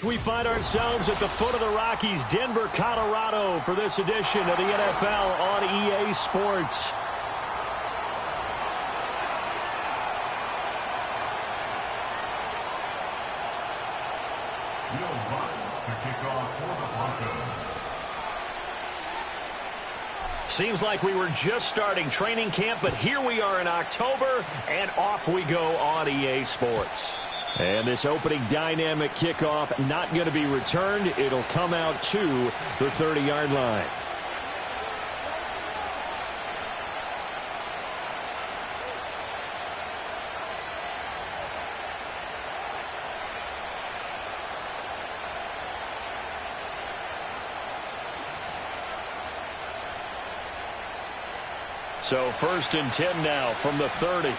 We find ourselves at the foot of the Rockies, Denver, Colorado, for this edition of the NFL on EA Sports. Seems like we were just starting training camp, but here we are in October, and off we go on EA Sports. And this opening dynamic kickoff not going to be returned. It'll come out to the 30-yard line. So 1st and 10 now from the 30.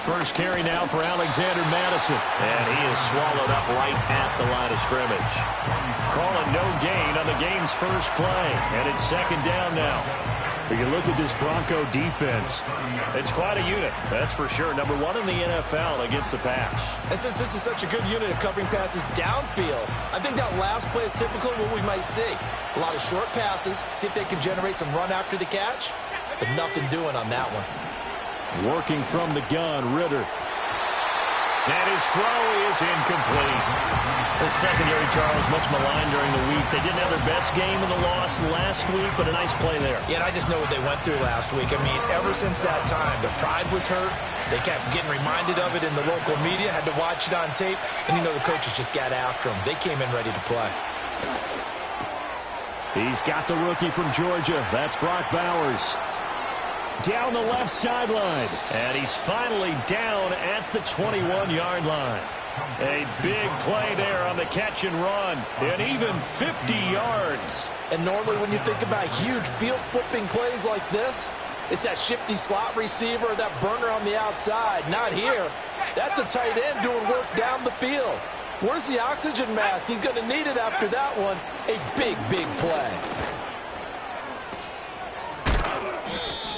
First carry now for Alexander Madison. And he is swallowed up right at the line of scrimmage. Calling no gain on the game's first play. And it's 2nd down now. You look at this Bronco defense. It's quite a unit, that's for sure. Number 1 in the NFL against the pass. And since this is such a good unit of covering passes downfield, I think that last play is typical of what we might see. A lot of short passes, see if they can generate some run after the catch, but nothing doing on that one. Working from the gun, Ritter. And his throw is incomplete. The secondary, Charles, much maligned during the week. They didn't have their best game in the loss last week, but a nice play there. Yeah, and I just know what they went through last week. I mean, ever since that time, their pride was hurt. They kept getting reminded of it in the local media, had to watch it on tape, and you know the coaches just got after them. They came in ready to play. He's got the rookie from Georgia. That's Brock Bowers. Down the left sideline. And he's finally down at the 21-yard line. A big play there on the catch and run. And even 50 yards. And normally when you think about huge field flipping plays like this, it's that shifty slot receiver, that burner on the outside. Not here. That's a tight end doing work down the field. Where's the oxygen mask? He's going to need it after that one. A big, big play.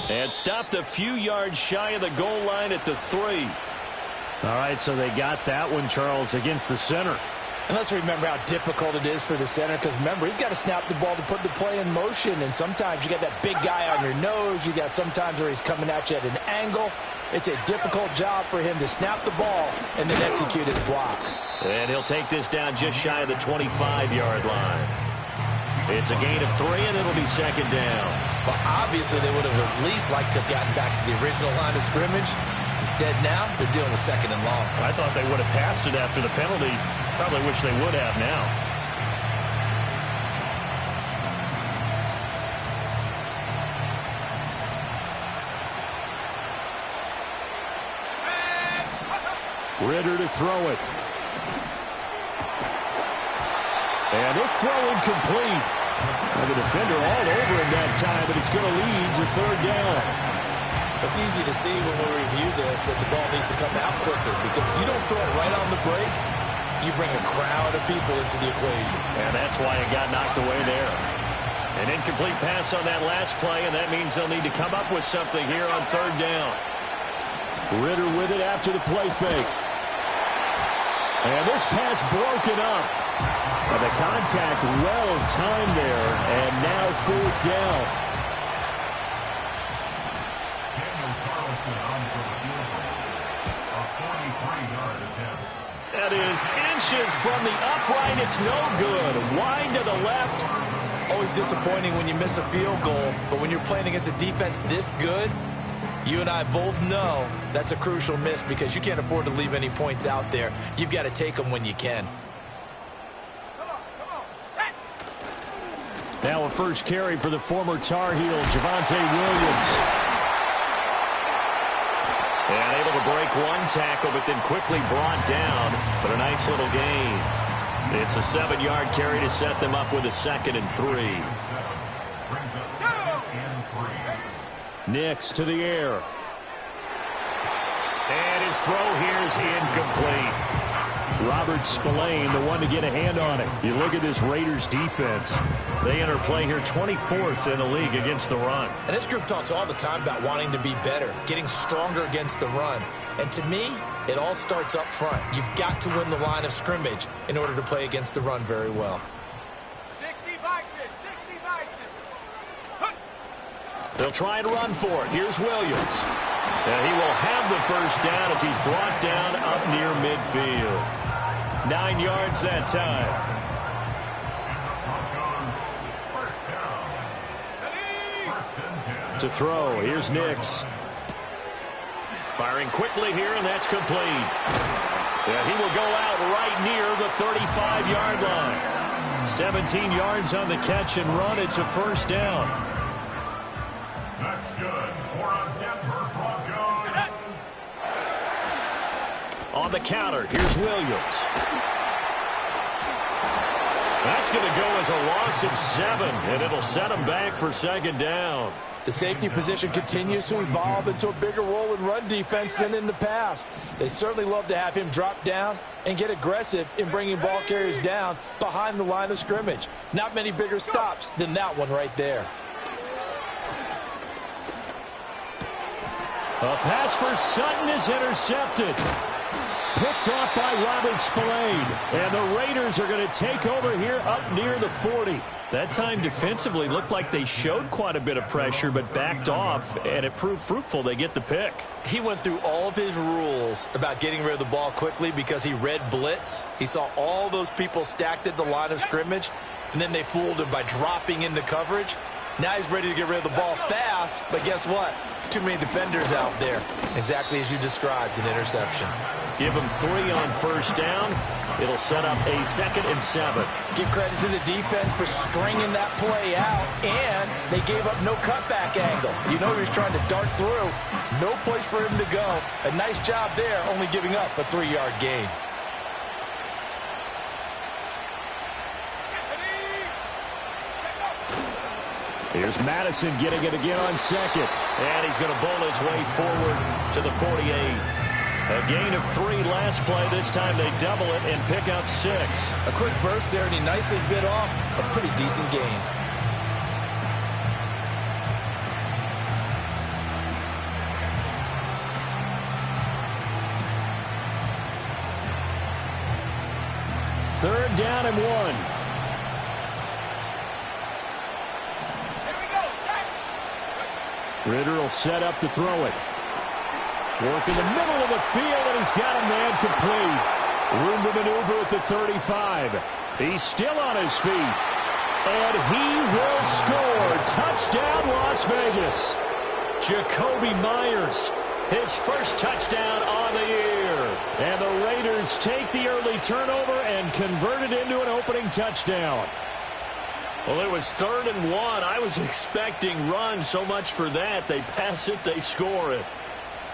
And stopped a few yards shy of the goal line at the 3. All right, so they got that one, Charles, against the center. And let's remember how difficult it is for the center, because remember, he's got to snap the ball to put the play in motion, and sometimes you got that big guy on your nose. You got sometimes where he's coming at you at an angle. It's a difficult job for him to snap the ball and then execute his block. And he'll take this down just shy of the 25-yard line. It's a gain of 3, and it'll be 2nd down. Well, obviously, they would have at least liked to have gotten back to the original line of scrimmage. Instead, now, they're dealing with 2nd and long. I thought they would have passed it after the penalty. Probably wish they would have now. Ritter to throw it. And this throw incomplete. And the defender all over him that time, but it's going to lead to 3rd down. It's easy to see when we review this that the ball needs to come out quicker, because if you don't throw it right on the break, you bring a crowd of people into the equation. And that's why it got knocked away there. An incomplete pass on that last play, and that means they'll need to come up with something here on 3rd down. Ritter with it after the play fake. And this pass broken up. And the contact well timed there, and now 4th down. That is inches from the upright. It's no good. Wide to the left. Always disappointing when you miss a field goal, but when you're playing against a defense this good, you and I both know that's a crucial miss, because you can't afford to leave any points out there. You've got to take them when you can. Now a first carry for the former Tar Heel, Javonte Williams. And able to break one tackle, but then quickly brought down. But a nice little gain. It's a 7-yard carry to set them up with a 2nd and 3. Nix to the air. And his throw here is incomplete. Robert Spillane, the one to get a hand on it. You look at this Raiders defense. They enter play here 24th in the league against the run. And this group talks all the time about wanting to be better, getting stronger against the run. And to me, it all starts up front. You've got to win the line of scrimmage in order to play against the run very well. 60 bison, 60 bison. They'll try and run for it. Here's Williams. And he will have the first down as he's brought down up near midfield. 9 yards that time. To throw, here's Nix. Firing quickly here, and that's complete. Yeah, he will go out right near the 35-yard line. 17 yards on the catch and run. It's a first down. That's good for a Denver Broncos. On the counter, here's Williams. That's going to go as a loss of 7, and it'll set him back for second down. The safety position continues to evolve into a bigger role in run defense than in the past. They certainly love to have him drop down and get aggressive in bringing ball carriers down behind the line of scrimmage. Not many bigger stops than that one right there. A pass for Sutton is intercepted. Picked off by Robert Spillane. And the Raiders are going to take over here up near the 40. That time defensively looked like they showed quite a bit of pressure but backed off, and it proved fruitful. They get the pick. He went through all of his rules about getting rid of the ball quickly because he read blitz. He saw all those people stacked at the line of scrimmage, and then they fooled him by dropping into coverage. Now he's ready to get rid of the ball fast, but guess what? Too many defenders out there. Exactly as you described, an interception. Give him 3 on first down. It'll set up a 2nd and 7. Give credit to the defense for stringing that play out, and they gave up no cutback angle. You know he was trying to dart through. No place for him to go. A nice job there, only giving up a 3-yard gain. Here's Madison getting it again on 2nd. And he's going to bowl his way forward to the 48. A gain of 3 last play. This time they double it and pick up 6. A quick burst there, and he nicely bit off a pretty decent gain. Third down and 1. Ritter will set up to throw it. Work in the middle of the field, and he's got a man complete. Room to maneuver at the 35. He's still on his feet. And he will score. Touchdown, Las Vegas. Jacoby Myers, his first touchdown on the year. And the Raiders take the early turnover and convert it into an opening touchdown. Well, it was 3rd and 1. I was expecting run, so much for that. They pass it, they score it.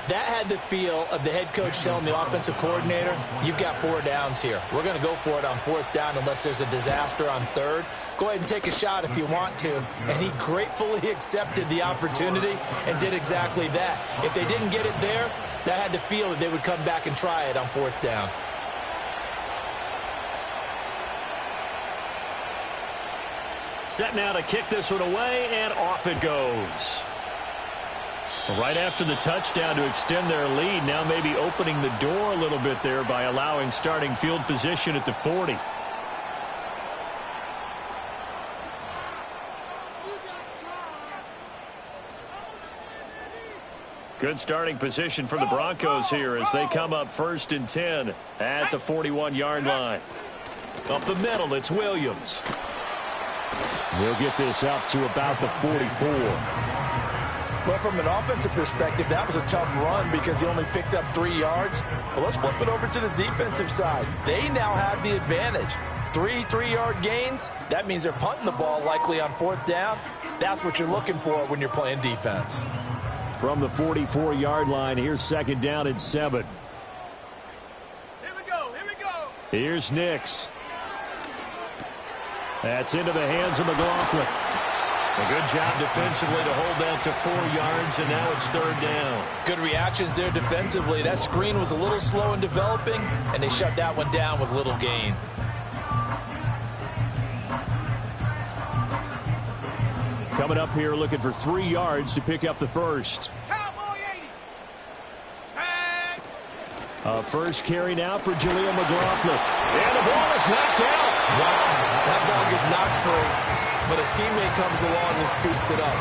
That had the feel of the head coach telling the offensive coordinator, you've got 4 downs here. We're going to go for it on 4th down unless there's a disaster on 3rd. Go ahead and take a shot if you want to. And he gratefully accepted the opportunity and did exactly that. If they didn't get it there, that had the feel that they would come back and try it on 4th down. Set now to kick this one away, and off it goes. Right after the touchdown to extend their lead, now maybe opening the door a little bit there by allowing starting field position at the 40. Good starting position for the Broncos here as they come up 1st and 10 at the 41-yard line. Up the middle, it's Williams. We'll get this up to about the 44. Well, from an offensive perspective, that was a tough run because he only picked up 3 yards. Well, let's flip it over to the defensive side. They now have the advantage. 3 3-yard gains. That means they're punting the ball likely on 4th down. That's what you're looking for when you're playing defense. From the 44-yard line, here's 2nd down and 7. Here we go, here we go. Here's Nix. That's into the hands of McLaughlin. A good job defensively to hold that to 4 yards, and now it's 3rd down. Good reactions there defensively. That screen was a little slow in developing, and they shut that one down with little gain. Coming up here looking for 3 yards to pick up the first. Cowboy 80. Set. First carry now for Jaleel McLaughlin. And the ball is knocked out. Wow, that ball gets knocked free, but a teammate comes along and scoops it up.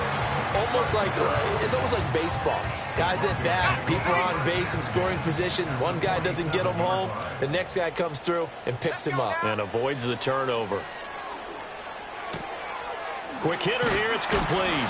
It's almost like baseball. Guys at bat, people are on base in scoring position. One guy doesn't get him home. The next guy comes through and picks him up. And avoids the turnover. Quick hitter here, it's complete.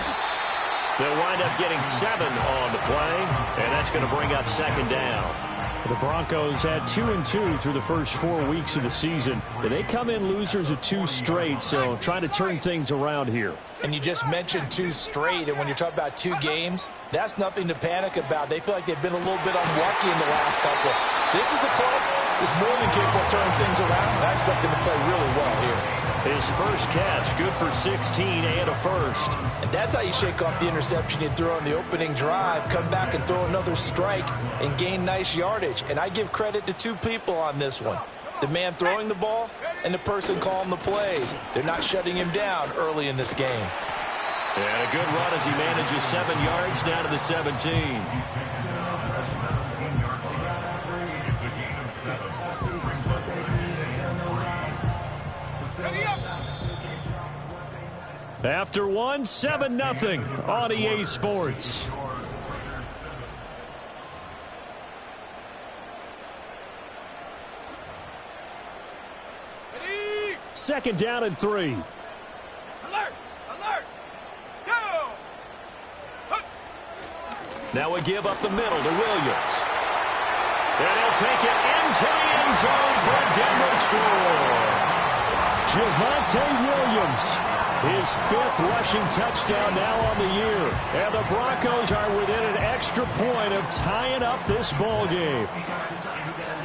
They'll wind up getting 7 on the play, and that's going to bring up 2nd down. The Broncos had 2-2 through the first 4 weeks of the season. They come in losers of 2 straight, so trying to turn things around here. And you just mentioned 2 straight, and when you're talking about 2 games, that's nothing to panic about. They feel like they've been a little bit unlucky in the last couple. This is a club that's more than capable of turning things around. I expect them to play really well here. His first catch, good for 16 and a first. And that's how you shake off the interception you threw on the opening drive, come back and throw another strike and gain nice yardage. And I give credit to 2 people on this one. The man throwing the ball and the person calling the plays. They're not shutting him down early in this game. And a good run as he manages 7 yards down to the 17. After 1, 7-0 on EA Sports. Ready. 2nd down and 3. Alert. Alert. Go. Now we give up the middle to Williams. And he'll take it into the end zone for a Denver score. Javonte Williams. His 5th rushing touchdown now on the year. And the Broncos are within an extra point of tying up this ball game.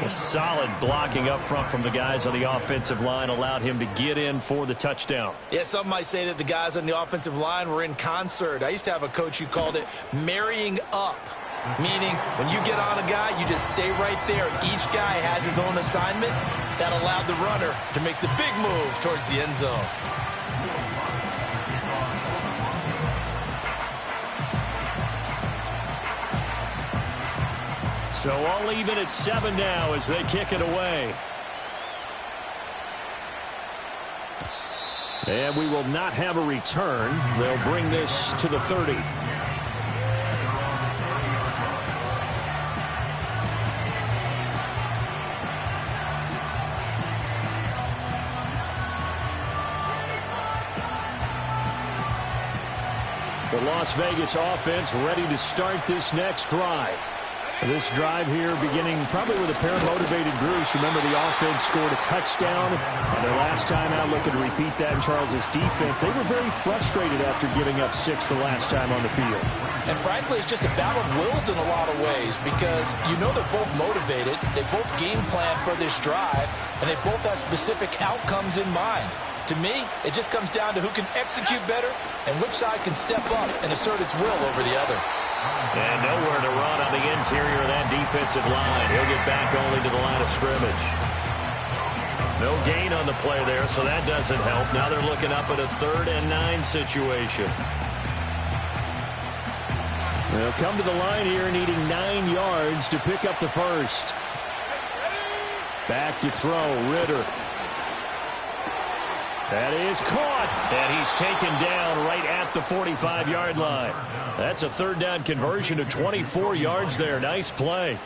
A solid blocking up front from the guys on the offensive line allowed him to get in for the touchdown. Yeah, some might say that the guys on the offensive line were in concert. I used to have a coach who called it marrying up, meaning when you get on a guy, you just stay right there, and each guy has his own assignment. That allowed the runner to make the big move towards the end zone. So all even at 7 now as they kick it away. And we will not have a return. They'll bring this to the 30. The Las Vegas offense ready to start this next drive. This drive here beginning probably with a pair of motivated groups. Remember, the offense scored a touchdown on their last time out. Looking to repeat that in Charles' defense. They were very frustrated after giving up 6 the last time on the field. And frankly, it's just a battle of wills in a lot of ways because you know they're both motivated. They both game plan for this drive, and they both have specific outcomes in mind. To me, it just comes down to who can execute better and which side can step up and assert its will over the other. And nowhere to run on the interior of that defensive line. He'll get back only to the line of scrimmage. No gain on the play there, so that doesn't help. Now they're looking up at a 3rd and 9 situation. They'll come to the line here needing 9 yards to pick up the first. Back to throw, Ritter. That is caught, and he's taken down right at the 45-yard line. That's a 3rd down conversion of 24 yards there. Nice play.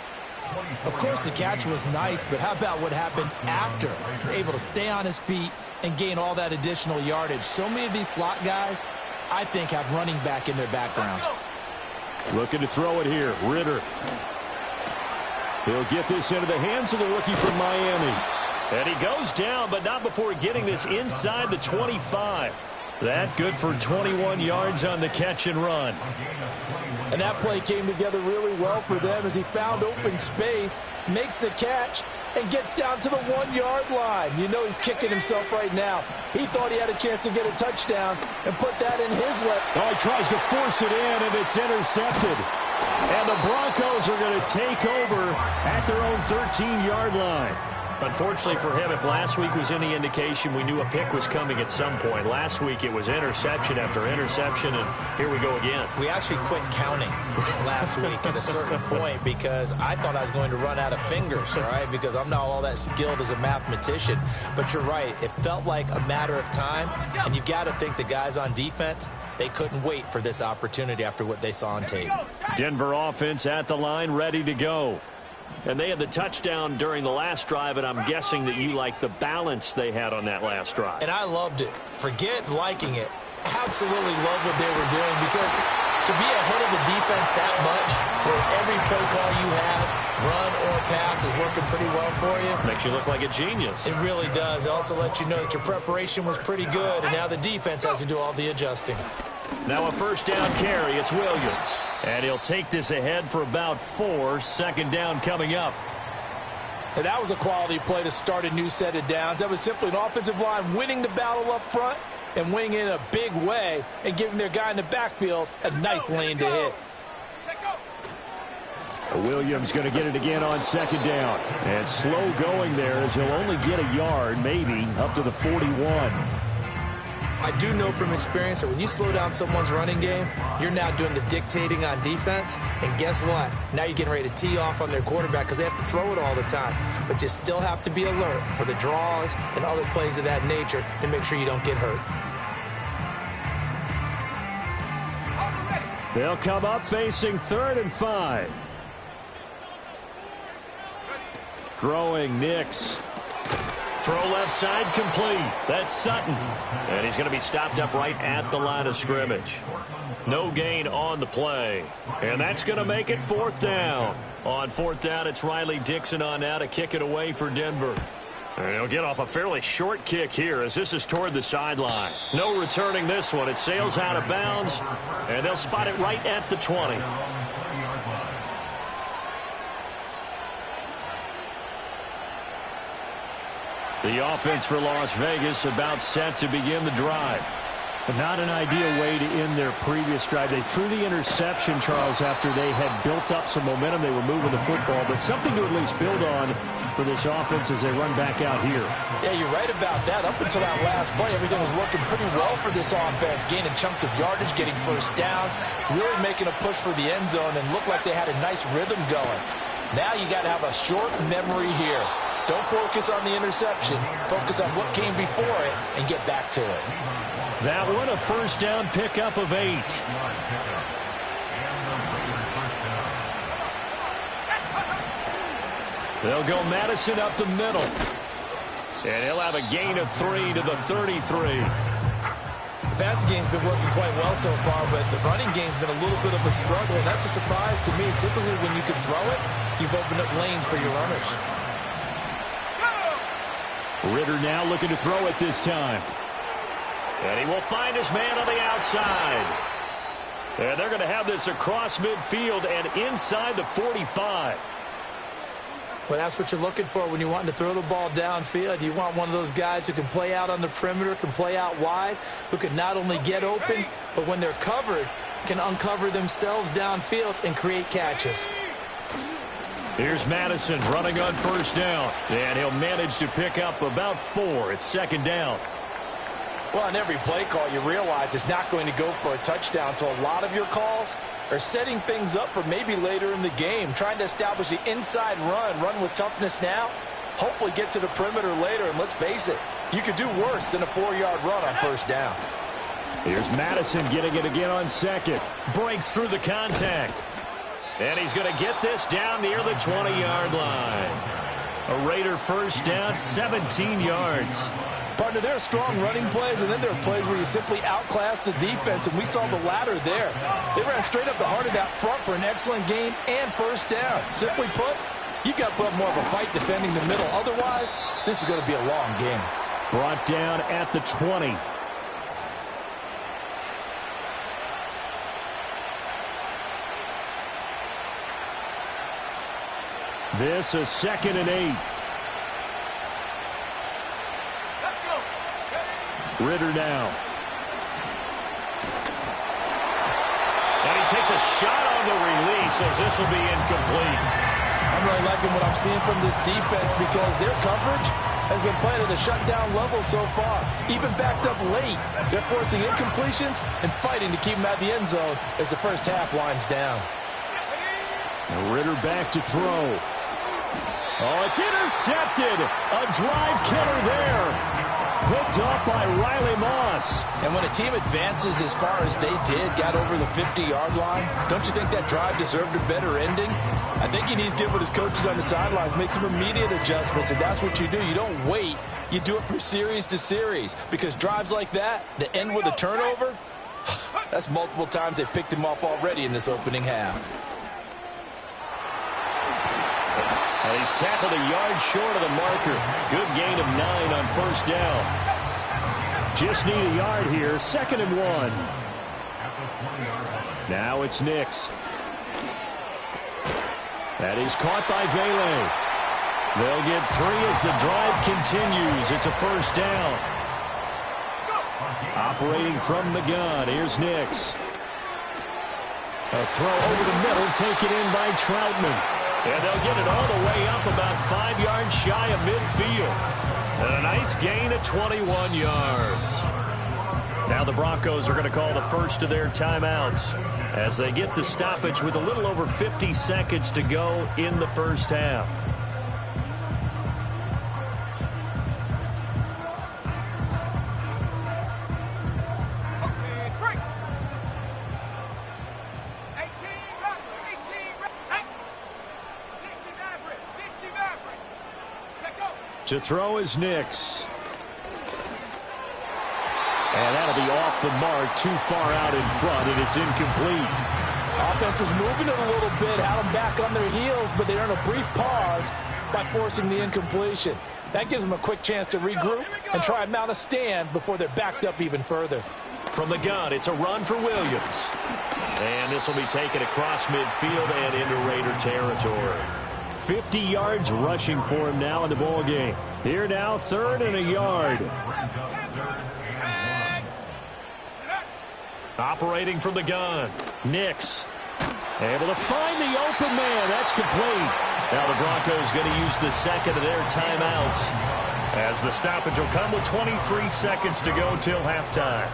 Of course, the catch was nice, but how about what happened after? Able to stay on his feet and gain all that additional yardage. So many of these slot guys, I think, have running back in their background. Looking to throw it here, Ritter. He'll get this into the hands of the rookie from Miami. And he goes down, but not before getting this inside the 25. That good for 21 yards on the catch and run. And that play came together really well for them as he found open space, makes the catch, and gets down to the 1-yard line. You know he's kicking himself right now. He thought he had a chance to get a touchdown and put that in his lap. Oh, he tries to force it in, and it's intercepted. And the Broncos are going to take over at their own 13-yard line. Unfortunately for him, if last week was any indication, we knew a pick was coming at some point. Last week it was interception after interception, and here we go again. We actually quit counting last week at a certain point because I thought I was going to run out of fingers, all right, because I'm not all that skilled as a mathematician. But you're right. It felt like a matter of time, and you got to think the guys on defense, they couldn't wait for this opportunity after what they saw on tape. Denver offense at the line, ready to go. And they had the touchdown during the last drive, and I'm guessing that you like the balance they had on that last drive. And I loved it. Forget liking it. Absolutely love what they were doing, because to be ahead of the defense that much, where every play call you have, run or pass, is working pretty well for you. Makes you look like a genius. It really does. It also lets you know that your preparation was pretty good, and now the defense has to do all the adjusting. Now a first down carry. It's Williams. And he'll take this ahead for about 4. Second down coming up. And that was a quality play to start a new set of downs. That was simply an offensive line winning the battle up front and winning in a big way and giving their guy in the backfield a nice lane to hit. Williams going to get it again on second down. And slow going there as he'll only get a yard, maybe, up to the 41. I do know from experience that when you slow down someone's running game, you're now doing the dictating on defense. And guess what? Now you're getting ready to tee off on their quarterback because they have to throw it all the time. But you still have to be alert for the draws and other plays of that nature to make sure you don't get hurt. They'll come up facing 3rd and 5. Throwing Nix. Throw left side complete. That's Sutton. And he's going to be stopped up right at the line of scrimmage. No gain on the play. And that's going to make it 4th down. On 4th down, it's Riley Dixon on now to kick it away for Denver. And he'll get off a fairly short kick here as this is toward the sideline. No returning this one. It sails out of bounds, and they'll spot it right at the 20. The offense for Las Vegas about set to begin the drive. But not an ideal way to end their previous drive. They threw the interception, Charles, after they had built up some momentum. They were moving the football, but something to at least build on for this offense as they run back out here. Yeah, you're right about that. Up until that last play, everything was working pretty well for this offense, gaining chunks of yardage, getting first downs, really making a push for the end zone, and looked like they had a nice rhythm going. Now you got to have a short memory here. Don't focus on the interception. Focus on what came before it and get back to it. That one a first down pickup of 8. They'll go Madison up the middle. And he'll have a gain of 3 to the 33. The passing game's been working quite well so far, but the running game's been a little bit of a struggle, and that's a surprise to me. Typically, when you can throw it, you've opened up lanes for your runners. Ritter now looking to throw it this time. And he will find his man on the outside. And they're going to have this across midfield and inside the 45. Well, that's what you're looking for when you want to throw the ball downfield. You want one of those guys who can play out on the perimeter, can play out wide, who can not only get open, but when they're covered, can uncover themselves downfield and create catches. Here's Madison running on first down. And he'll manage to pick up about 4. It's second down. Well, on every play call, you realize it's not going to go for a touchdown. So a lot of your calls are setting things up for maybe later in the game, trying to establish the inside run with toughness now, hopefully get to the perimeter later. And let's face it, you could do worse than a 4-yard run on first down. Here's Madison getting it again on second. Breaks through the contact. And he's going to get this down near the 20-yard line. A Raider first down, 17 yards. Partner, there are strong running plays, and then there are plays where you simply outclass the defense, and we saw the latter there. They ran straight up the heart of that front for an excellent gain and first down. Simply put, you've got to put up more of a fight defending the middle. Otherwise, this is going to be a long game. Brought down at the 20. This is 2nd and 8. Ritter now. And he takes a shot on the release as this will be incomplete. I'm really liking what I'm seeing from this defense because their coverage has been playing at a shutdown level so far. Even backed up late, they're forcing incompletions and fighting to keep them out of the end zone as the first half winds down. Ritter back to throw. Oh, it's intercepted. A drive killer there. Picked up by Riley Moss. And when a team advances as far as they did, got over the 50-yard line, don't you think that drive deserved a better ending? I think he needs to get with his coaches on the sidelines, make some immediate adjustments, and that's what you do. You don't wait. You do it from series to series because drives like that end with a turnover, that's multiple times they picked him off already in this opening half. And he's tackled a yard short of the marker. Good gain of 9 on first down. Just need a yard here. 2nd and 1. Now it's Nix. That is caught by Vele. They'll get 3 as the drive continues. It's a first down. Operating from the gun. Here's Nix. A throw over the middle taken in by Troutman. And they'll get it all the way up about 5 yards shy of midfield. And a nice gain of 21 yards. Now the Broncos are going to call the first of their timeouts as they get the stoppage with a little over 50 seconds to go in the first half. To throw is Nix. And that'll be off the mark, too far out in front, and it's incomplete. Offense was moving it a little bit, had them back on their heels, but they earned a brief pause by forcing the incompletion. That gives them a quick chance to regroup and try and mount a stand before they're backed up even further. From the gun, it's a run for Williams. And this will be taken across midfield and into Raider territory. 50 yards rushing for him now in the ball game. Here now, 3rd and a yard. Operating from the gun, Nix. Able to find the open man. That's complete. Now the Broncos going to use the 2nd of their timeouts as the stoppage will come with 23 seconds to go till halftime.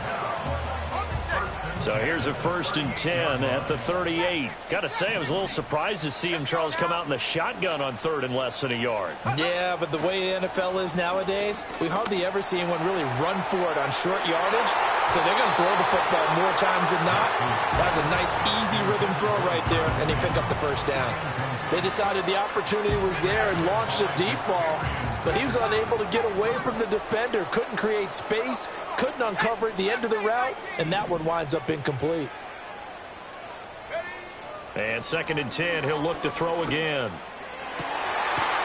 So here's a 1st and 10 at the 38. Got to say, I was a little surprised to see him, Charles, come out in the shotgun on 3rd and less than a yard. Yeah, but the way the NFL is nowadays, we hardly ever see anyone really run for it on short yardage. So they're going to throw the football more times than not. That was a nice, easy rhythm throw right there, and they pick up the first down. They decided the opportunity was there and launched a deep ball, but he was unable to get away from the defender, couldn't create space, couldn't uncover at the end of the route, and that one winds up incomplete. And 2nd and 10, he'll look to throw again.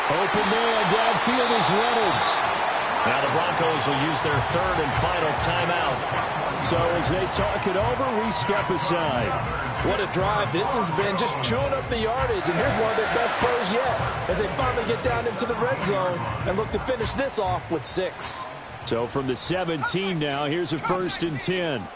Open man downfield is Reynolds. Now the Broncos will use their 3rd and final timeout. So as they talk it over, we step aside. What a drive this has been, just chewing up the yardage. And here's one of their best plays yet as they finally get down into the red zone and look to finish this off with 6. So from the 17 now, here's a 1st and 10.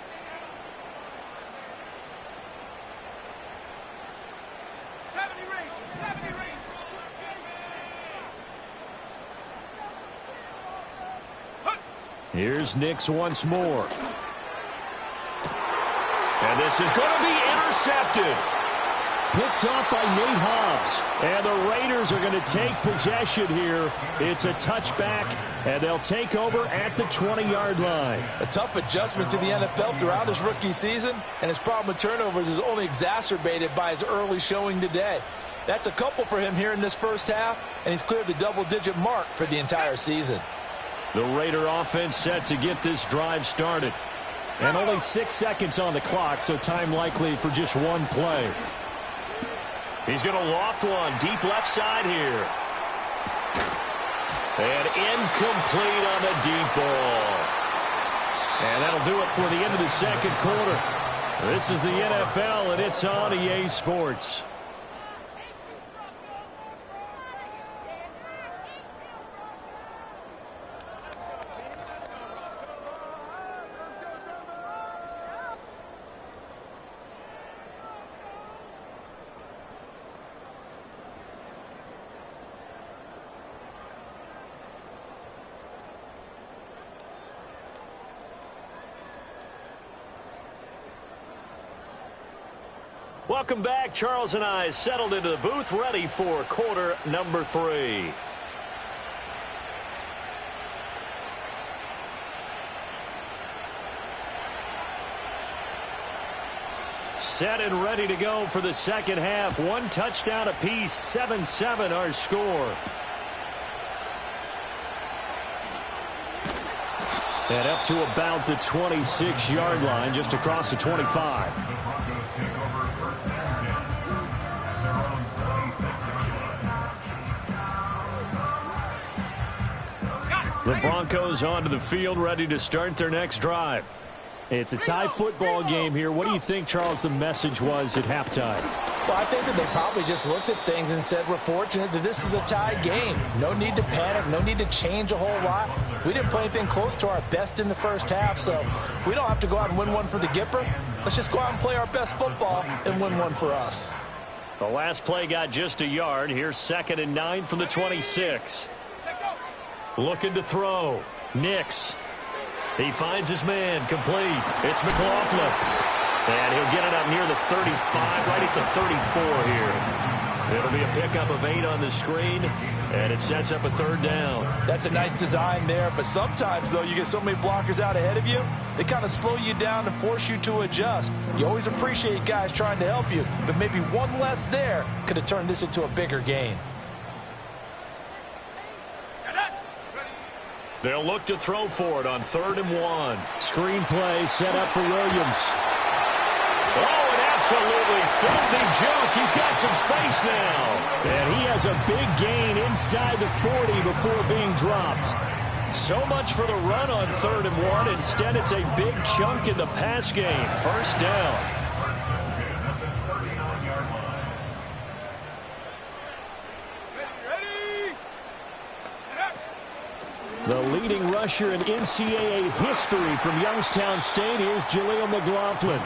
Here's Nix once more. And this is going to be intercepted. Picked off by Nate Hobbs. And the Raiders are going to take possession here. It's a touchback, and they'll take over at the 20-yard line. A tough adjustment to the NFL throughout his rookie season, and his problem with turnovers is only exacerbated by his early showing today. That's a couple for him here in this first half, and he's cleared the double-digit mark for the entire season. The Raider offense set to get this drive started. And only 6 seconds on the clock, so time likely for just one play. He's going to loft one deep left side here. And incomplete on the deep ball. And that'll do it for the end of the second quarter. This is the NFL, and it's on EA Sports. Welcome back. Charles and I settled into the booth, ready for quarter number 3. Set and ready to go for the second half. 1 touchdown apiece, 7-7 our score. And up to about the 26-yard line, just across the 25. The Broncos take over first and 10 at their own 26-yard line. The Broncos onto the field, ready to start their next drive. It's a tie football game here. What do you think, Charles, the message was at halftime? Well, I think that they probably just looked at things and said, we're fortunate that this is a tie game. No need to panic. No need to change a whole lot. We didn't play anything close to our best in the first half, so we don't have to go out and win one for the Gipper. Let's just go out and play our best football and win one for us. The last play got just a yard. Here's 2nd and 9 from the 26. Looking to throw. Nix. He finds his man. Complete. It's McLaughlin. And he'll get it up near the 35, right at the 34 here. It'll be a pickup of 8 on the screen, and it sets up a 3rd down. That's a nice design there, but sometimes, though, you get so many blockers out ahead of you, they kind of slow you down and force you to adjust. You always appreciate guys trying to help you, but maybe one less there could have turned this into a bigger gain. They'll look to throw for it on 3rd and 1. Screen play set up for Williams. Oh, an absolutely filthy juke. He's got some space now. And he has a big gain inside the 40 before being dropped. So much for the run on 3rd and 1. Instead, it's a big chunk in the pass game. 1st down. The leading rusher in NCAA history from Youngstown State is Jaleel McLaughlin.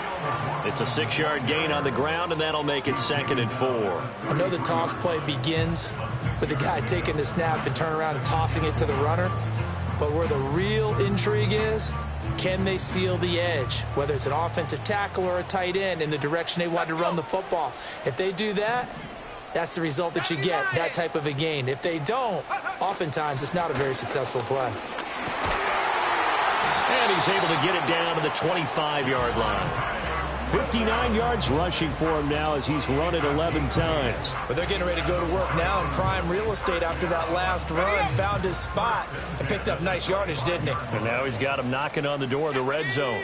It's a 6-yard gain on the ground, and that'll make it 2nd and 4. I know the toss play begins with the guy taking the snap and turn around and tossing it to the runner. But where the real intrigue is, can they seal the edge, whether it's an offensive tackle or a tight end, in the direction they want to run the football? If they do that, that's the result that you get, that type of a gain. If they don't, oftentimes it's not a very successful play. And he's able to get it down to the 25-yard line. 59 yards rushing for him now as he's run it 11 times. But they're getting ready to go to work now in prime real estate after that last run. Found his spot and picked up nice yardage, didn't he? And now he's got him knocking on the door of the red zone.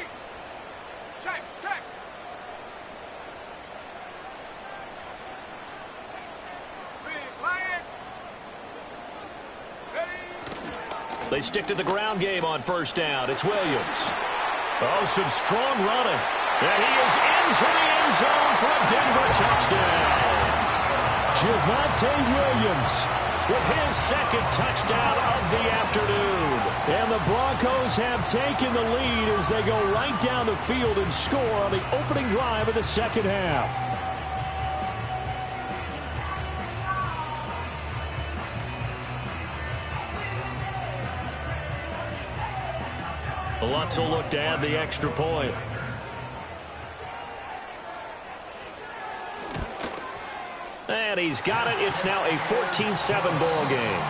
They stick to the ground game on 1st down. It's Williams. Oh, some strong running. And he is into the end zone for a Denver touchdown. Javonte Williams with his 2nd touchdown of the afternoon. And the Broncos have taken the lead as they go right down the field and score on the opening drive of the 2nd half. Lutz will look to add the extra point. And he's got it. It's now a 14-7 ball game.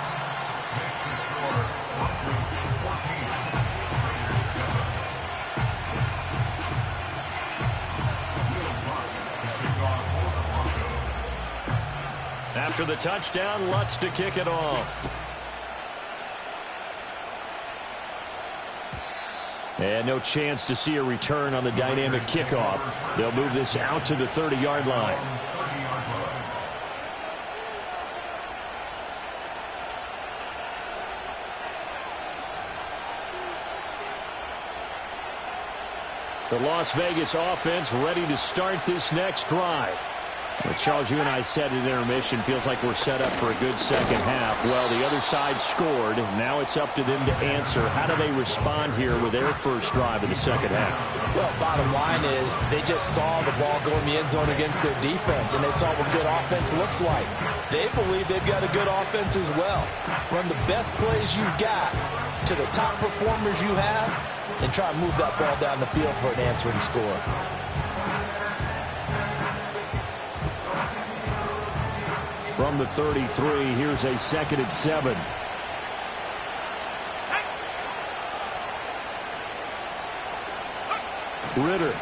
After the touchdown, Lutz to kick it off. And no chance to see a return on the dynamic kickoff. They'll move this out to the 30-yard line. The Las Vegas offense ready to start this next drive. Well, Charles, you and I said at intermission, feels like we're set up for a good second half. Well, the other side scored. Now it's up to them to answer. How do they respond here with their first drive of the second half? Well, bottom line is they just saw the ball go in the end zone against their defense, and they saw what good offense looks like. They believe they've got a good offense as well. Run the best plays you've got to the top performers you have, and try and move that ball down the field for an answering score. From the 33, here's a 2nd and 7. Ritter.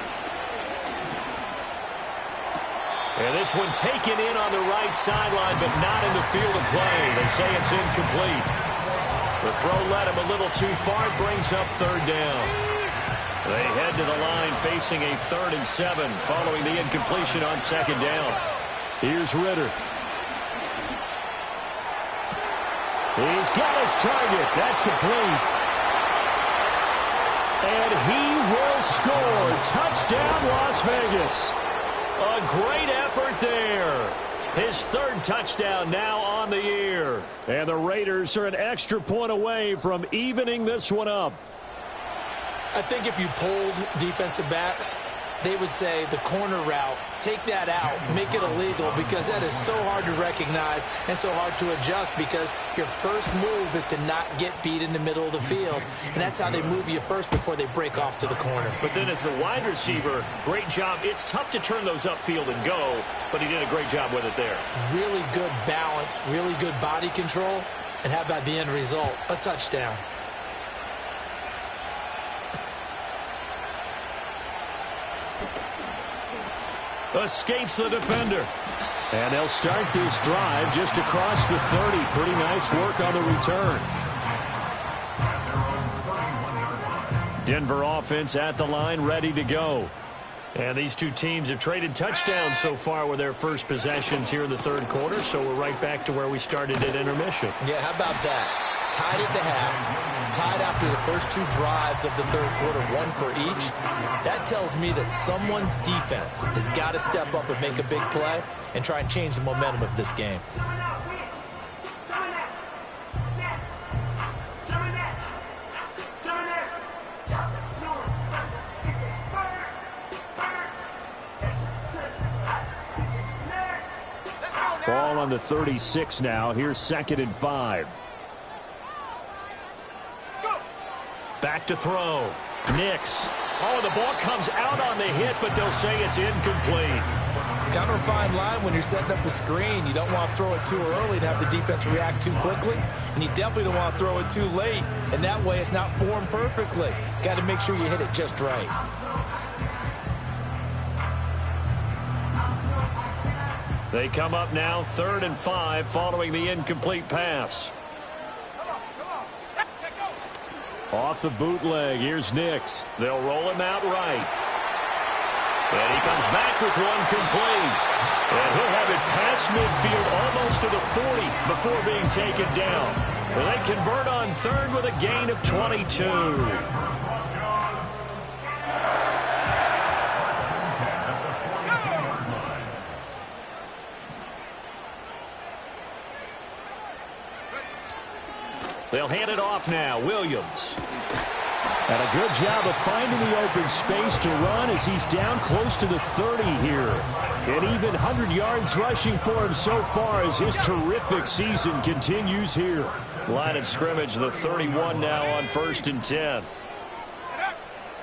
And this one taken in on the right sideline, but not in the field of play. They say it's incomplete. The throw led him a little too far. Brings up 3rd down. They head to the line facing a 3rd and 7 following the incompletion on 2nd down. Here's Ritter. He's got his target. That's complete. And he will score. Touchdown, Las Vegas. A great effort there. His 3rd touchdown now on the year. And the Raiders are an extra point away from evening this one up. I think if you polled defensive backs, they would say the corner route, take that out, make it illegal, because that is so hard to recognize and so hard to adjust, because your first move is to not get beat in the middle of the field, and that's how they move you first before they break off to the corner. But then as a wide receiver, great job. It's tough to turn those upfield and go, but he did a great job with it there. Really good balance, really good body control, and how about the end result? A touchdown. Escapes the defender. And they'll start this drive just across the 30. Pretty nice work on the return. Denver offense at the line, ready to go. And these two teams have traded touchdowns so far with their first possessions here in the 3rd quarter, so we're right back to where we started at intermission. Yeah, how about that? Tied at the half, tied after the first 2 drives of the 3rd quarter, 1 for each. That tells me that someone's defense has got to step up and make a big play and try and change the momentum of this game. Ball on the 36 now. Here's 2nd and 5. Back to throw. Nix. Oh, the ball comes out on the hit, but they'll say it's incomplete. Kind of a fine line when you're setting up a screen. You don't want to throw it too early to have the defense react too quickly, and you definitely don't want to throw it too late, and that way it's not formed perfectly. Got to make sure you hit it just right. They come up now 3rd and 5 following the incomplete pass. Off the bootleg, here's Nix. They'll roll him out right. And he comes back with one complete. And he'll have it past midfield almost to the 40 before being taken down. And they convert on 3rd with a gain of 22. They'll hand it off now. Williams. And a good job of finding the open space to run as he's down close to the 30 here. And even 100 yards rushing for him so far as his terrific season continues here. Line of scrimmage, the 31 now on 1st and 10.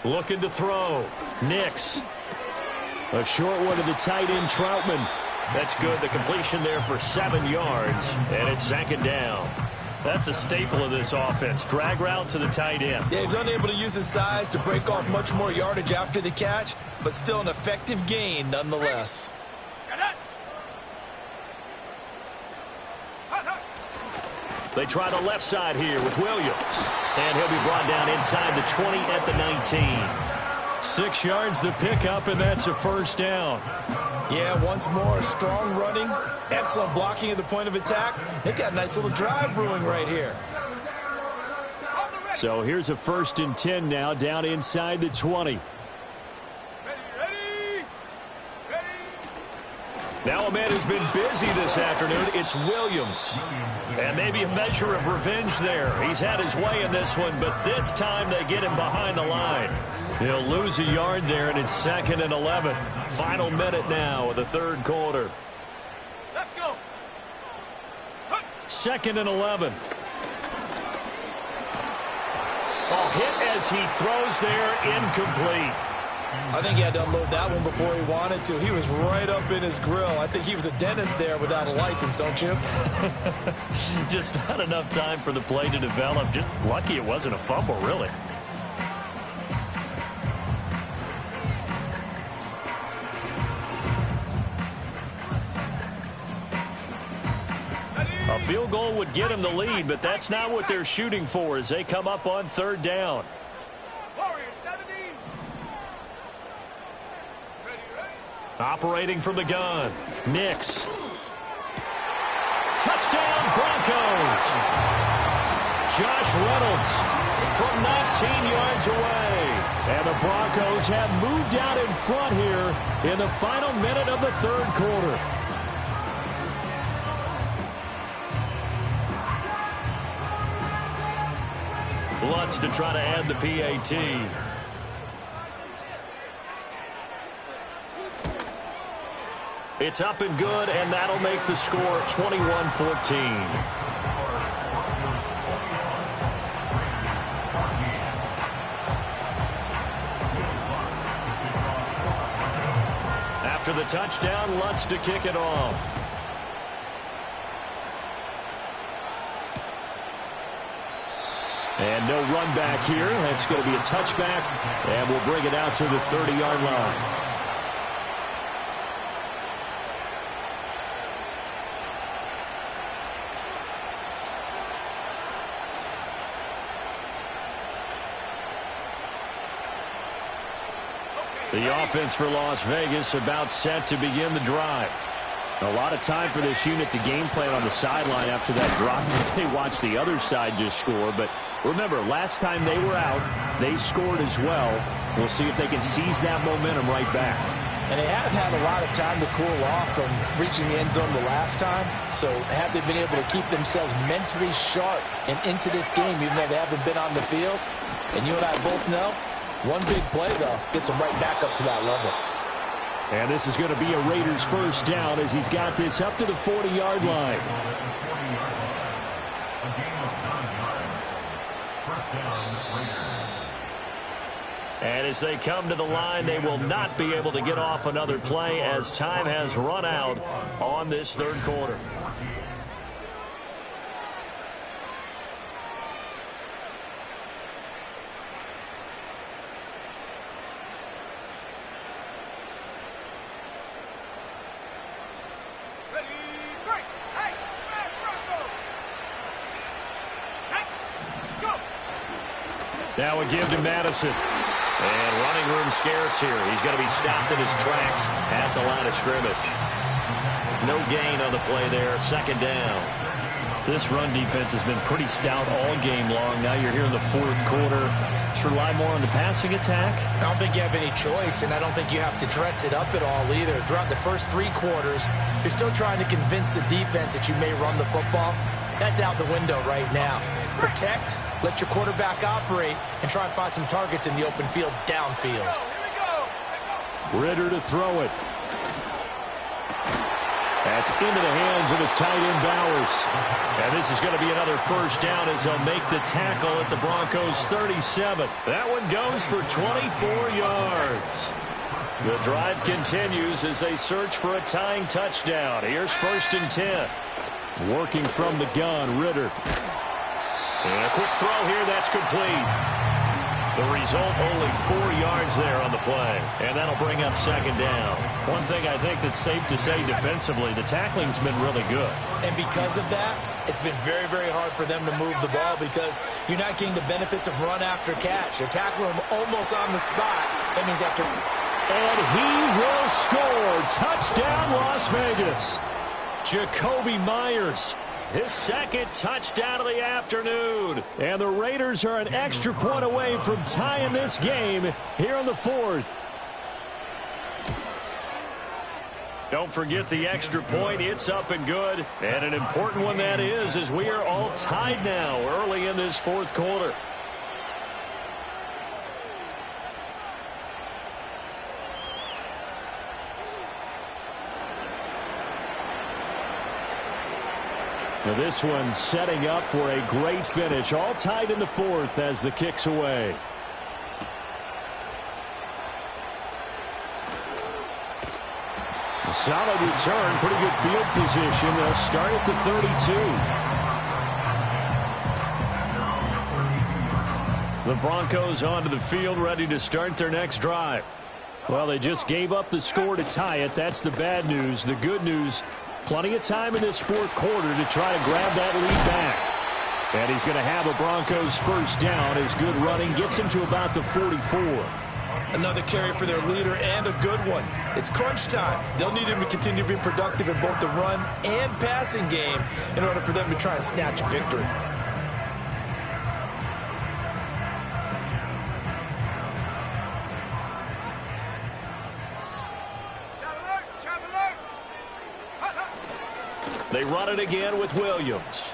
Looking to throw. Nix. A short one to the tight end, Troutman. That's good. The completion there for 7 yards. And it's 2nd down. That's a staple of this offense. Drag route to the tight end. Yeah, he's unable to use his size to break off much more yardage after the catch, but still an effective gain nonetheless. They try the left side here with Williams. And he'll be brought down inside the 20 at the 19. 6 yards the pickup, and that's a 1st down. Yeah, once more, strong running, excellent blocking at the point of attack. They've got a nice little drive brewing right here. So here's a 1st and 10 now, down inside the 20. Now a man who's been busy this afternoon, it's Williams. And maybe a measure of revenge there. He's had his way in this one, but this time they get him behind the line. He'll lose a yard there, and it's 2nd and 11. Final minute now of the 3rd quarter. Let's go. 2nd and 11. Oh, hit as he throws there, incomplete. I think he had to unload that one before he wanted to. He was right up in his grill. I think he was a dentist there without a license, don't you? Just not enough time for the play to develop. Just lucky it wasn't a fumble, really. A field goal would get him the lead, but that's not what they're shooting for as they come up on third down. Operating from the gun, Nix. Touchdown, Broncos. Josh Reynolds from 19 yards away. And the Broncos have moved out in front here in the final minute of the third quarter. Lutz to try to add the PAT. It's up and good, and that'll make the score 21-14. After the touchdown, Lutz to kick it off. And no run back here. That's going to be a touchback, and we'll bring it out to the 30-yard line. The offense for Las Vegas about set to begin the drive. A lot of time for this unit to game plan on the sideline after that drop. They watched the other side just score. But remember, last time they were out, they scored as well. We'll see if they can seize that momentum right back. And they have had a lot of time to cool off from reaching the end zone the last time. So have they been able to keep themselves mentally sharp and into this game, even though they haven't been on the field? And you and I both know, one big play, though, gets them right back up to that level. And this is going to be a Raiders first down as he's got this up to the 40-yard line. And as they come to the line, they will not be able to get off another play as time has run out on this third quarter. Now a give to Madison. And running room scarce here. He's going to be stopped in his tracks at the line of scrimmage. No gain on the play there. Second down. This run defense has been pretty stout all game long. Now you're here in the fourth quarter. Should rely more on the passing attack? I don't think you have any choice, and I don't think you have to dress it up at all either. Throughout the first three quarters, you're still trying to convince the defense that you may run the football. That's out the window right now. Protect, let your quarterback operate, and try and find some targets in the open field downfield. Ritter to throw it. That's into the hands of his tight end Bowers. And this is going to be another first down as they'll make the tackle at the Broncos 37. That one goes for 24 yards. The drive continues as they search for a tying touchdown. Here's 1st and 10. Working from the gun, Ritter. And a quick throw here, that's complete. The result, only 4 yards there on the play. And that'll bring up second down. One thing I think that's safe to say defensively, the tackling's been really good. And because of that, it's been very, very hard for them to move the ball because you're not getting the benefits of run after catch. They're tackling them almost on the spot. That means after... And he will score. Touchdown, Las Vegas. Jacoby Myers. His second touchdown of the afternoon. And the Raiders are an extra point away from tying this game here in the fourth. Don't forget the extra point. It's up and good. And an important one that is, as we are all tied now early in this fourth quarter. Now this one setting up for a great finish. All tied in the fourth as the kick's away. A solid return, pretty good field position. They'll start at the 32. The Broncos onto the field, ready to start their next drive. Well, they just gave up the score to tie it. That's the bad news. The good news, plenty of time in this fourth quarter to try to grab that lead back. And he's going to have a Broncos first down. His good running gets him to about the 44. Another carry for their leader and a good one. It's crunch time. They'll need him to continue to be productive in both the run and passing game in order for them to try and snatch a victory. They run it again with Williams.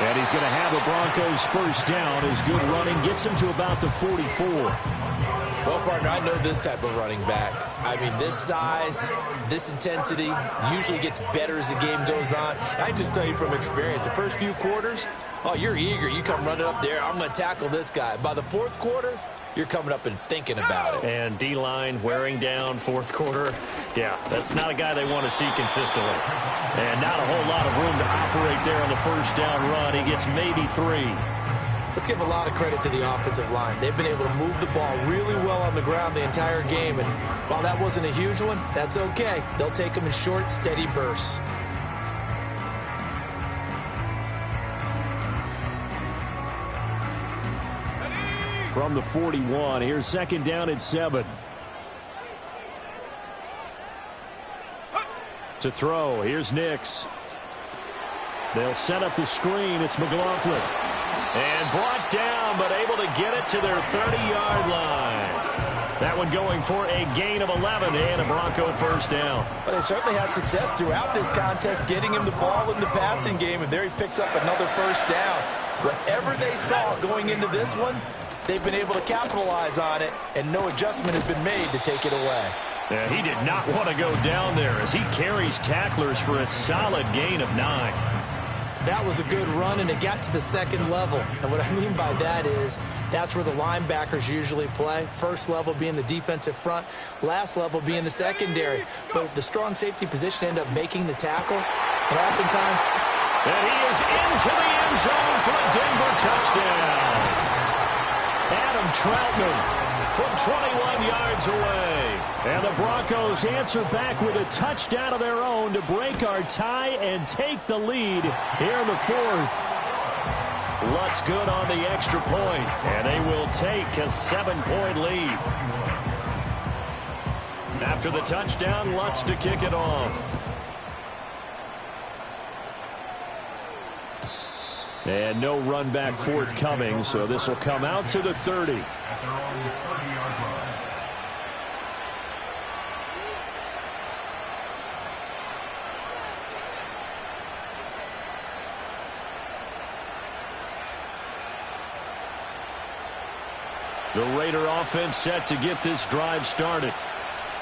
And he's going to have a Broncos first down. His good running gets him to about the 44. Well, partner, I know this type of running back. I mean, this size, this intensity usually gets better as the game goes on. I just tell you from experience, the first few quarters, oh, you're eager. You come running up there, I'm going to tackle this guy. By the fourth quarter, you're coming up and thinking about it. And D-line wearing down fourth quarter. Yeah, that's not a guy they want to see consistently. And not a whole lot of room to operate there on the first down run. He gets maybe 3. Let's give a lot of credit to the offensive line. They've been able to move the ball really well on the ground the entire game. And while that wasn't a huge one, that's okay. They'll take them in short, steady bursts. From the 41, here's second down and 7. To throw, here's Nix. They'll set up the screen. It's McLaughlin. And brought down, but able to get it to their 30-yard line. That one going for a gain of 11 and a Bronco first down. Well, they certainly had success throughout this contest, getting him the ball in the passing game, and there he picks up another first down. Whatever they saw going into this one, they've been able to capitalize on it, and no adjustment has been made to take it away. Yeah, he did not want to go down there as he carries tacklers for a solid gain of 9. That was a good run, and it got to the second level. And what I mean by that is that's where the linebackers usually play. First level being the defensive front, last level being the secondary. But the strong safety position ended up making the tackle, and oftentimes... And he is into the end zone for a Denver touchdown. Adam Troutman from 21 yards away. And the Broncos answer back with a touchdown of their own to break our tie and take the lead here in the fourth. Lutz good on the extra point, and they will take a 7-point lead. After the touchdown, Lutz to kick it off. And no run back forthcoming, so this will come out to the 30. At their own 30-yard line. The Raider offense set to get this drive started.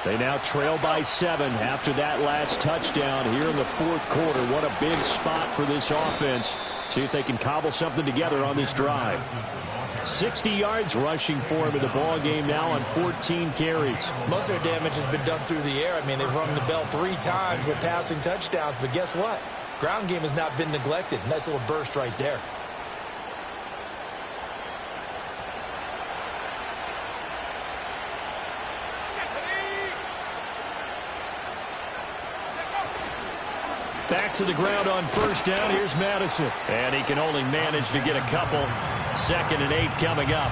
They now trail by 7 after that last touchdown here in the fourth quarter. What a big spot for this offense. See if they can cobble something together on this drive. 60 yards rushing for him in the ball game now on 14 carries. Most of their damage has been done through the air. I mean, they've rung the bell 3 times with passing touchdowns, but guess what? Ground game has not been neglected. Nice little burst right there. Back to the ground on first down. Here's Madison. And he can only manage to get a couple. 2nd and 8 coming up.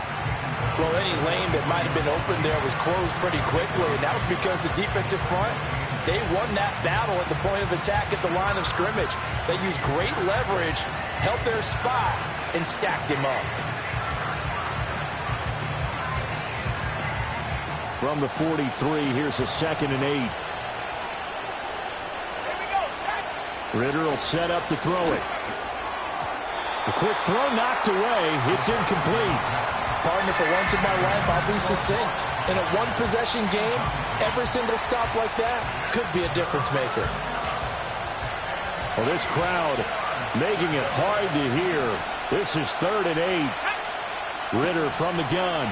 Well, any lane that might have been open there was closed pretty quickly, and that was because the defensive front, they won that battle at the point of attack at the line of scrimmage. They used great leverage, held their spot, and stacked him up. From the 43, here's a 2nd and 8. Ritter will set up to throw it. The quick throw knocked away. It's incomplete. Partner, for once in my life, I'll be succinct. In a one-possession game, every single stop like that could be a difference maker. Well, this crowd making it hard to hear. This is 3rd and 8. Ritter from the gun.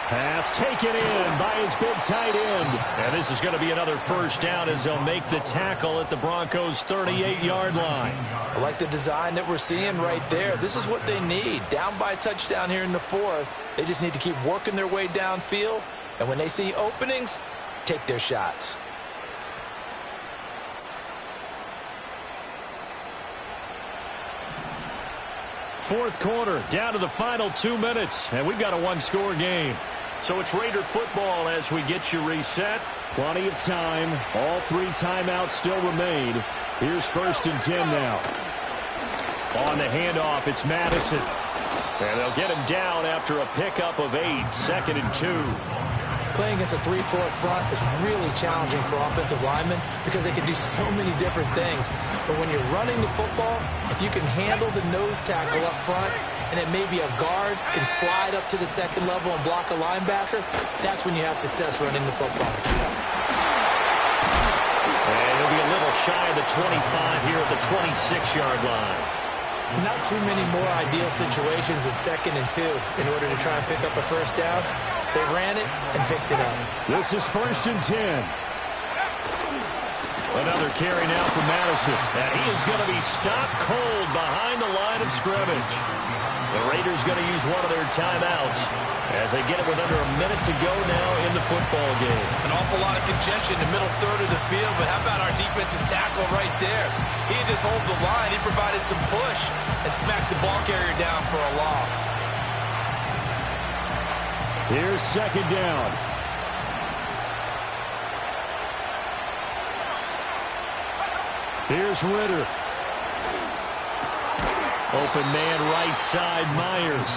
Pass taken in by his big tight end. And this is going to be another first down as they'll make the tackle at the Broncos' 38-yard line. I like the design that we're seeing right there. This is what they need. Down by a touchdown here in the fourth. They just need to keep working their way downfield. And when they see openings, take their shots. Fourth quarter, down to the final 2 minutes, and we've got a one-score game. So it's Raider football as we get you reset. Plenty of time. All 3 timeouts still remain. Here's 1st and 10 now. On the handoff, it's Madison. And they'll get him down after a pickup of 8, 2nd and 2. Playing against a 3-4 front is really challenging for offensive linemen because they can do so many different things. But when you're running the football, if you can handle the nose tackle up front, and it may be a guard can slide up to the second level and block a linebacker, that's when you have success running the football. And he'll be a little shy of the 25 here at the 26-yard line. Not too many more ideal situations than 2nd and 2 in order to try and pick up a first down. They ran it and picked it up. This is 1st and 10. Another carry now for Madison. And he is going to be stopped cold behind the line of scrimmage. The Raiders going to use one of their timeouts as they get it with under a minute to go now in the football game. An awful lot of congestion in the middle third of the field, but how about our defensive tackle right there? He didn't just hold the line. He provided some push and smacked the ball carrier down for a loss. Here's 2nd down. Here's Ritter. Open man right side, Myers.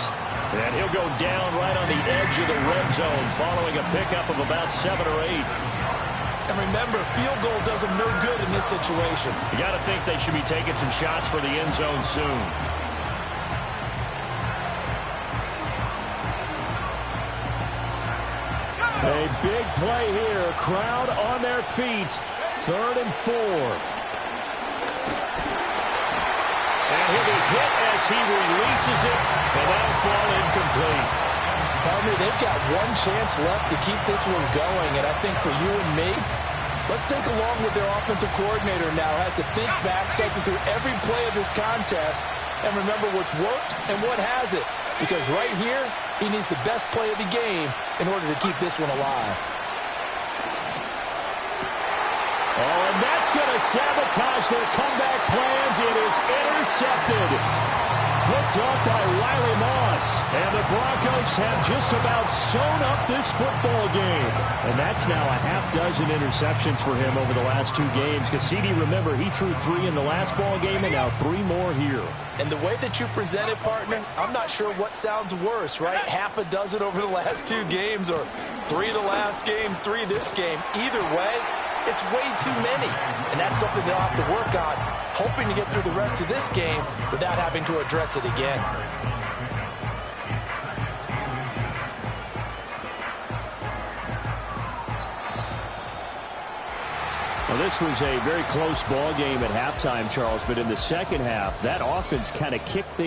And he'll go down right on the edge of the red zone following a pickup of about 7 or 8. And remember, field goal does them no good in this situation. You got to think they should be taking some shots for the end zone soon. A big play here. Crowd on their feet. 3rd and 4. And he'll be hit as he releases it, and that'll fall incomplete. Partner, they've got one chance left to keep this one going, and I think for you and me, let's think along with their offensive coordinator now has to think back, cycle through every play of this contest, and remember what's worked and what hasn't. Because right here, he needs the best play of the game in order to keep this one alive. Oh, and that's going to sabotage their comeback plans. It is intercepted. Picked up by Riley Moss. And the Broncos have just about sewn up this football game. And that's now a half-dozen interceptions for him over the last 2 games. Cassidy, remember, he threw 3 in the last ball game and now 3 more here. And the way that you present it, partner, I'm not sure what sounds worse, right? Half a dozen over the last 2 games or 3 the last game, 3 this game. Either way, it's way too many. And that's something they'll have to work on, hoping to get through the rest of this game without having to address it again. Well, this was a very close ball game at halftime, Charles, but in the second half, that offense kind of kicked things